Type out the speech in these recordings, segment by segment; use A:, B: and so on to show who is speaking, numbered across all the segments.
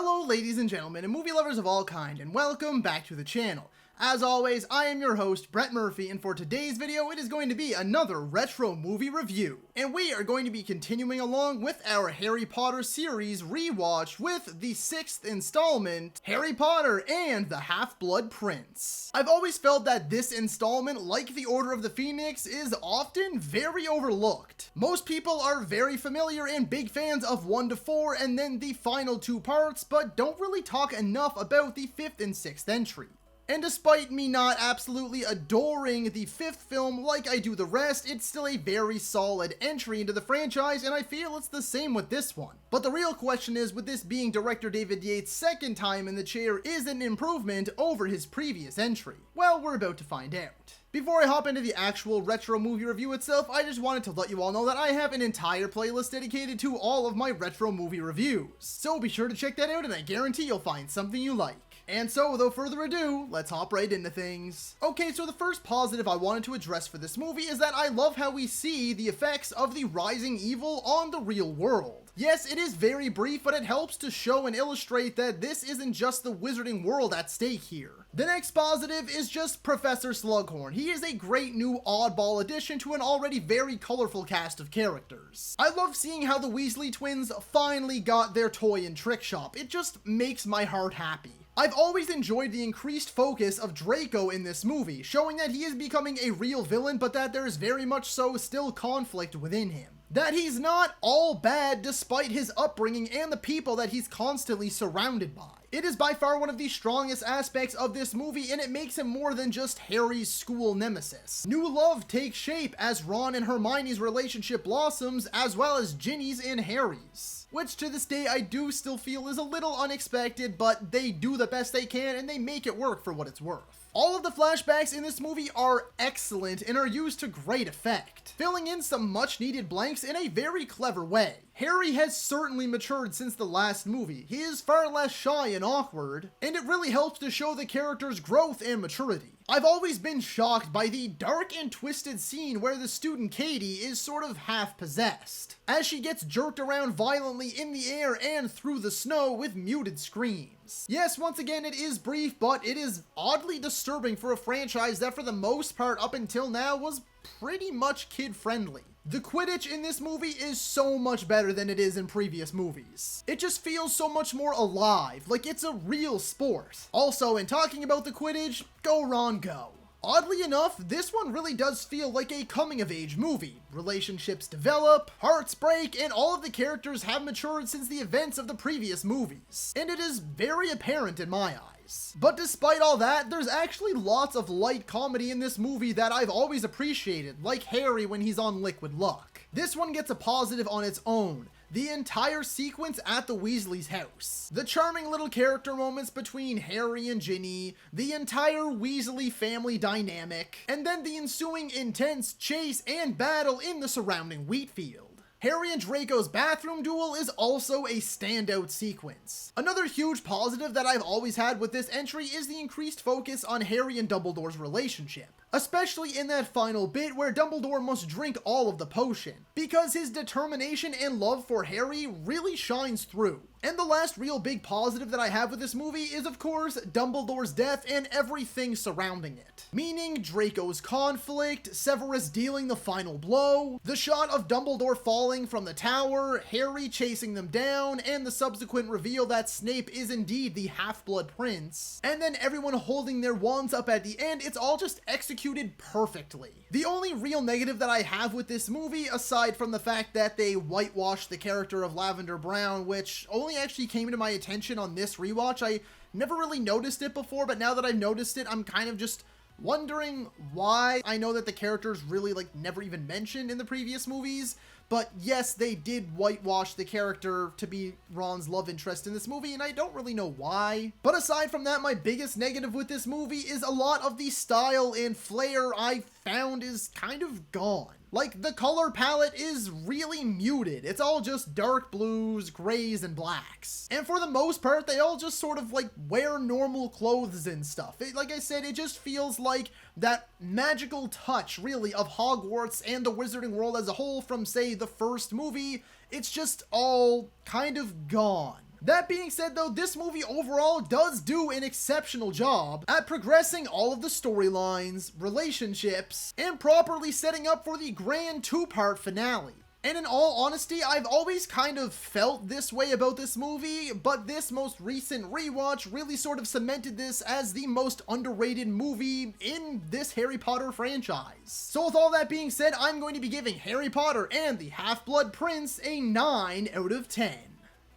A: Hello ladies and gentlemen and movie lovers of all kind, and welcome back to the channel. As always, I am your host, Brett Murphy, and for today's video, it is going to be another retro movie review. And we are going to be continuing along with our Harry Potter series rewatch with the 6th installment, Harry Potter and the Half-Blood Prince. I've always felt that this installment, like the Order of the Phoenix, is often very overlooked. Most people are very familiar and big fans of 1 to 4 and then the final 2 parts, but don't really talk enough about the 5th and 6th entry. And despite me not absolutely adoring the 5th film like I do the rest, it's still a very solid entry into the franchise, and I feel it's the same with this one. But the real question is, with this being director David Yates' second time in the chair, is it an improvement over his previous entry? Well, we're about to find out. Before I hop into the actual retro movie review itself, I just wanted to let you all know that I have an entire playlist dedicated to all of my retro movie reviews. So be sure to check that out, and I guarantee you'll find something you like. And so, without further ado, let's hop right into things. Okay, so the first positive I wanted to address for this movie is that I love how we see the effects of the rising evil on the real world. Yes, it is very brief, but it helps to show and illustrate that this isn't just the wizarding world at stake here. The next positive is just Professor Slughorn. He is a great new oddball addition to an already very colorful cast of characters. I love seeing how the Weasley twins finally got their toy and trick shop. It just makes my heart happy. I've always enjoyed the increased focus of Draco in this movie, showing that he is becoming a real villain, but that there is very much so still conflict within him. That he's not all bad despite his upbringing and the people that he's constantly surrounded by. It is by far one of the strongest aspects of this movie, and it makes him more than just Harry's school nemesis. New love takes shape as Ron and Hermione's relationship blossoms, as well as Ginny's and Harry's. Which to this day I do still feel is a little unexpected, but they do the best they can and they make it work for what it's worth. All of the flashbacks in this movie are excellent and are used to great effect, filling in some much needed blanks in a very clever way. Harry has certainly matured since the last movie. He is far less shy and awkward, and it really helps to show the character's growth and maturity. I've always been shocked by the dark and twisted scene where the student Katie is sort of half possessed, as she gets jerked around violently in the air and through the snow with muted screams. Yes, once again, it is brief, but it is oddly disturbing for a franchise that for the most part up until now was pretty much kid-friendly. The Quidditch in this movie is so much better than it is in previous movies. It just feels so much more alive, like it's a real sport. Also, in talking about the Quidditch, go Ron go. Oddly enough, this one really does feel like a coming-of-age movie. Relationships develop, hearts break, and all of the characters have matured since the events of the previous movies. And it is very apparent in my eyes. But despite all that, there's actually lots of light comedy in this movie that I've always appreciated, like Harry when he's on Liquid Luck. This one gets a positive on its own. The entire sequence at the Weasley's house. The charming little character moments between Harry and Ginny, the entire Weasley family dynamic, and then the ensuing intense chase and battle in the surrounding wheat field. Harry and Draco's bathroom duel is also a standout sequence. Another huge positive that I've always had with this entry is the increased focus on Harry and Dumbledore's relationship. Especially in that final bit where Dumbledore must drink all of the potion, because his determination and love for Harry really shines through. And the last real big positive that I have with this movie is, of course, Dumbledore's death and everything surrounding it. Meaning Draco's conflict, Severus dealing the final blow, the shot of Dumbledore falling from the tower, Harry chasing them down, and the subsequent reveal that Snape is indeed the Half-Blood Prince. And then everyone holding their wands up at the end, it's all just executed perfectly. The only real negative that I have with this movie, aside from the fact that they whitewashed the character of Lavender Brown, which only actually came to my attention on this rewatch. I never really noticed it before, but now that I've noticed it, I'm kind of just wondering why. I know that the character's really never even mentioned in the previous movies, but yes, they did whitewash the character to be Ron's love interest in this movie, and I don't really know why. But aside from that, my biggest negative with this movie is a lot of the style and flair I found is kind of gone. Like, the color palette is really muted. It's all just dark blues, grays, and blacks. And for the most part, they all just sort of wear normal clothes and stuff. Like I said, it just feels like that magical touch, really, of Hogwarts and the wizarding world as a whole from, say, the first movie. It's just all kind of gone. That being said though, this movie overall does do an exceptional job at progressing all of the storylines, relationships, and properly setting up for the grand two-part finale. And in all honesty, I've always kind of felt this way about this movie, but this most recent rewatch really sort of cemented this as the most underrated movie in this Harry Potter franchise. So with all that being said, I'm going to be giving Harry Potter and the Half-Blood Prince a 9 out of 10.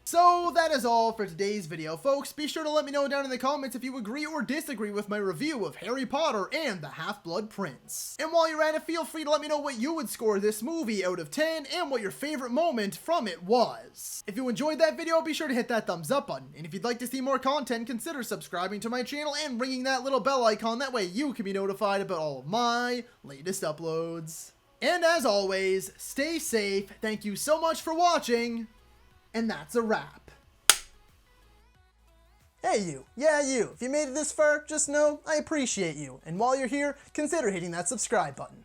A: So that is all for today's video, folks. Be sure to let me know down in the comments if you agree or disagree with my review of Harry Potter and the Half-Blood Prince. And while you're at it, feel free to let me know what you would score this movie out of 10 and what your favorite moment from it was. If you enjoyed that video, be sure to hit that thumbs up button. And if you'd like to see more content, consider subscribing to my channel and ringing that little bell icon. That way you can be notified about all of my latest uploads. And as always, stay safe. Thank you so much for watching. And that's a wrap. Hey you, yeah you, if you made it this far, just know I appreciate you. And while you're here, consider hitting that subscribe button.